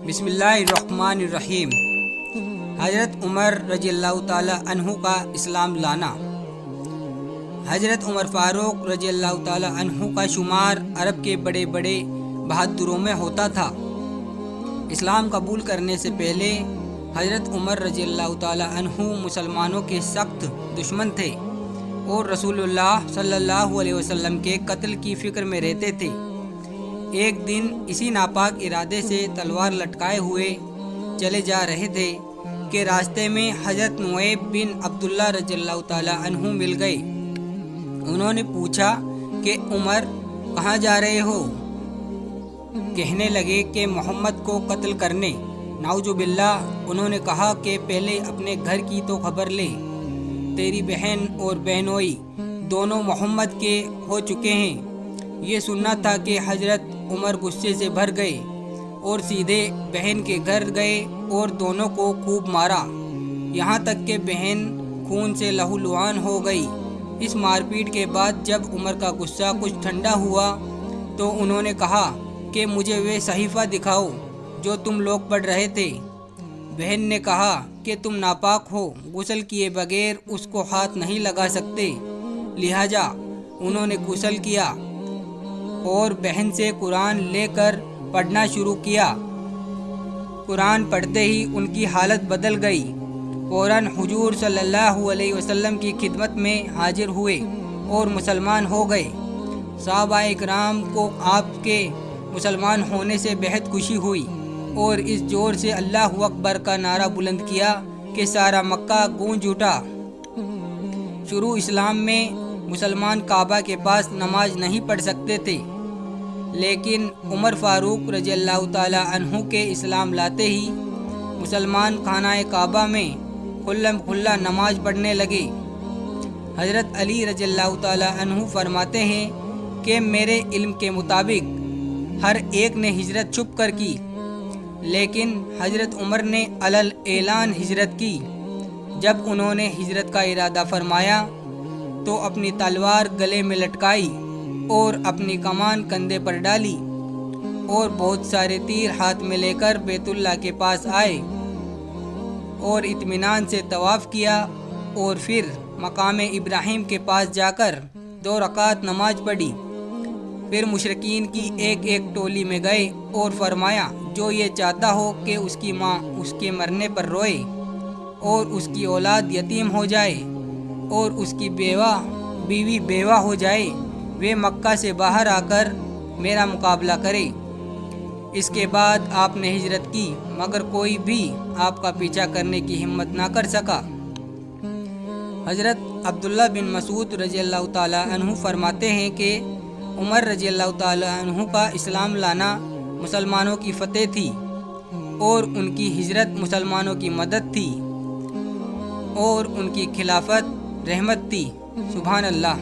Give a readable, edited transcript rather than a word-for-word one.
بسم اللہ الرحمن الرحیم۔ حضرت عمر رضی اللہ تعالیٰ عنہ کا اسلام لانا۔ حضرت عمر فاروق رضی اللہ تعالیٰ عنہ کا شمار عرب کے بڑے بڑے بہادروں میں ہوتا تھا۔ اسلام قبول کرنے سے پہلے حضرت عمر رضی اللہ تعالیٰ عنہ مسلمانوں کے سخت دشمن تھے اور رسول اللہ صلی اللہ علیہ وسلم کے قتل کی فکر میں رہتے تھے۔ ایک دن اسی ناپاک ارادے سے تلوار لٹکائے ہوئے چلے جا رہے تھے کہ راستے میں حضرت نعیب بن عبداللہ رضی اللہ تعالیٰ عنہ مل گئے۔ انہوں نے پوچھا کہ عمر کہاں جا رہے ہو؟ کہنے لگے کہ محمد کو قتل کرنے۔ نعوذ باللہ۔ انہوں نے کہا کہ پہلے اپنے گھر کی تو خبر لے، تیری بہن اور بہنوئی دونوں محمد کے ہو چکے ہیں۔ یہ سننا تھا کہ حضرت عمر غصے سے بھر گئے اور سیدھے بہن کے گھر گئے اور دونوں کو خوب مارا، یہاں تک کہ بہن خون سے لہولہان ہو گئی۔ اس مار پیٹ کے بعد جب عمر کا غصہ کچھ ٹھنڈا ہوا تو انہوں نے کہا کہ مجھے وہ صحیفہ دکھاؤ جو تم لوگ پڑھ رہے تھے۔ بہن نے کہا کہ تم ناپاک ہو، غسل کیے بغیر اس کو ہاتھ نہیں لگا سکتے، لہٰذا انہوں نے غسل کیا اور بہن سے قرآن لے کر پڑھنا شروع کیا۔ قرآن پڑھتے ہی ان کی حالت بدل گئی، فوراً حضور صلی اللہ علیہ وسلم کی خدمت میں حاضر ہوئے اور مسلمان ہو گئے۔ صحابہ اکرام کو آپ کے مسلمان ہونے سے بہت خوشی ہوئی اور اس زور سے اللہ اکبر کا نعرہ بلند کیا کہ سارا مکہ گونج اٹھا۔ شروع اسلام میں مسلمان کعبہ کے پاس نماز نہیں پڑھ سکتے تھے، لیکن عمر فاروق رضی اللہ تعالیٰ عنہ کے اسلام لاتے ہی مسلمان خانہ کعبہ میں کھلم کھلا نماز پڑھنے لگے۔ حضرت علی رضی اللہ تعالیٰ عنہ فرماتے ہیں کہ میرے علم کے مطابق ہر ایک نے ہجرت چھپ کر کی، لیکن حضرت عمر نے علل اعلان ہجرت کی۔ جب انہوں نے ہجرت کا ارادہ فرمایا تو اپنی تلوار گلے میں لٹکائی اور اپنی کمان کندھے پر ڈالی اور بہت سارے تیر ہاتھ میں لے کر بیت اللہ کے پاس آئے اور اطمینان سے طواف کیا اور پھر مقام ابراہیم کے پاس جا کر 2 رکعت نماز پڑھی۔ پھر مشرکین کی ایک ایک ٹولی میں گئے اور فرمایا جو یہ چاہتا ہو کہ اس کی ماں اس کے مرنے پر روئے اور اس کی اولاد یتیم ہو جائے اور اس کی بیوی بیوہ ہو جائے، وہ مکہ سے باہر آ کر میرا مقابلہ کرے۔ اس کے بعد آپ نے ہجرت کی، مگر کوئی بھی آپ کا پیچھا کرنے کی ہمت نہ کر سکا۔ حضرت عبداللہ بن مسعود رضی اللہ تعالیٰ عنہ فرماتے ہیں کہ عمر رضی اللہ تعالیٰ عنہ کا اسلام لانا مسلمانوں کی فتح تھی اور ان کی ہجرت مسلمانوں کی مدد تھی اور ان کی خلافت رحمت تھی۔ سبحان اللہ۔